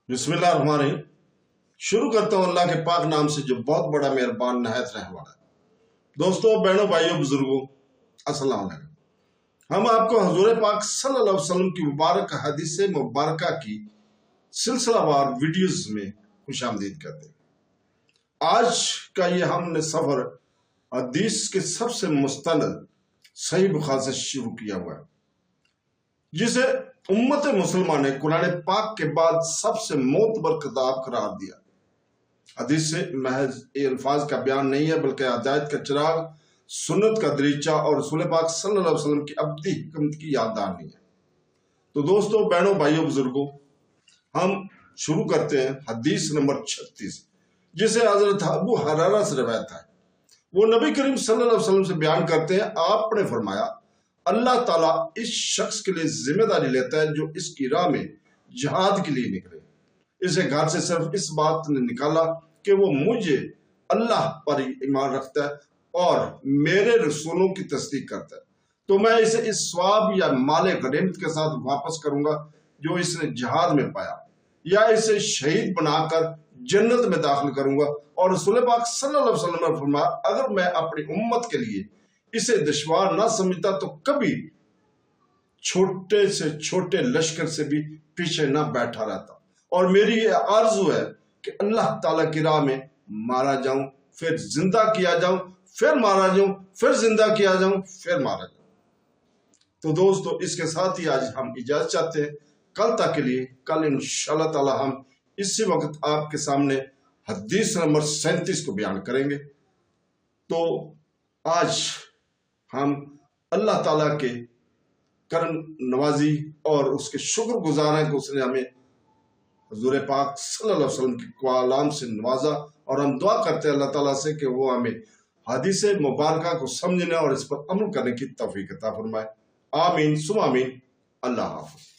बिस्मिल्लाह रहमान रहीम। शुरू करता हूँ अल्लाह के पाक नाम से जो बहुत बड़ा मेहरबान नहायत रहने वाला है। दोस्तों, बहनों, भाइयों, बुजुर्गों, अस्सलाम वालेकुम। हम आपको हुजूर पाक सल्लल्लाहु अलैहि वसल्लम की मुबारक हदीस मुबारका की सिलसिलावार वीडियोस में खुशामदीद करते हैं। आज का ये हमने सफर हदीस के सबसे मुस्तनद सही बुखारी से शुरू किया हुआ है, जिसे उम्मत मुसलमान ने कुरान पाक के बाद सबसे मोतबर किताब करार दिया। हदीस से महज अल्फाज का बयान नहीं है, बल्कि हिदायत का चिराग, सुन्नत का दरीचा और रसूल पाक सल्लल्लाहु अलैहि वसल्लम की अब्दी हिकमत की याद दहानी है। तो दोस्तों, बहनों, भाइयों, बुजुर्गों, हम शुरू करते हैं हदीस नंबर 36, जिसे हजरत अबू हुरैरा से रवायत है। वो नबी करीम सल्लल्लाहु अलैहि वसल्लम से बयान करते हैं, आपने फरमाया, अल्लाह ताला इस शख्स के लिए जिम्मेदारी लेता है जो इसकी राह में जिहाद के लिए निकले। इसे घर से सिर्फ इस बात ने निकाला कि वो मुझे अल्लाह पर ईमान रखता है और मेरे रसूलों की तस्दीक करता है, तो मैं इसे इस स्वाब या माले गनीमत के साथ वापस करूंगा जो इसने जिहाद में पाया, या इसे शहीद बनाकर जन्नत में दाखिल करूंगा। और रसूल पाक सल्लल्लाहु अलैहि वसल्लम ने फरमाया, अगर मैं अपनी उम्मत के लिए इसे दुश्वार ना समझता तो कभी छोटे से छोटे लश्कर से भी पीछे ना बैठा रहता। और मेरी ये आरज़ू है कि अल्लाह ताला की राह में मारा जाऊं, फिर जिंदा किया जाऊं, फिर मारा जाऊं, फिर जिंदा किया जाऊं, फिर मारा जाऊं। तो दोस्तों, इसके साथ ही आज हम इजाजत चाहते हैं। कल तक के लिए, कल इंशाअल्लाह ताला हम इसी वक्त आपके सामने हदीस नंबर 37 को बयान करेंगे। तो आज हम अल्लाह ताला के करम नवाजी और उसके शुक्र गुजार हैं कि उसने हमें हुजूर पाक सल्लल्लाहु अलैहि वसल्लम के कलाम से नवाजा, और हम दुआ करते हैं अल्लाह ताला से कि वो हमें हदीस मुबारका को समझने और इस पर अमल करने की तौफीक अता फरमाए। आमीन सुम आमीन। अल्लाह हाफ़िज़।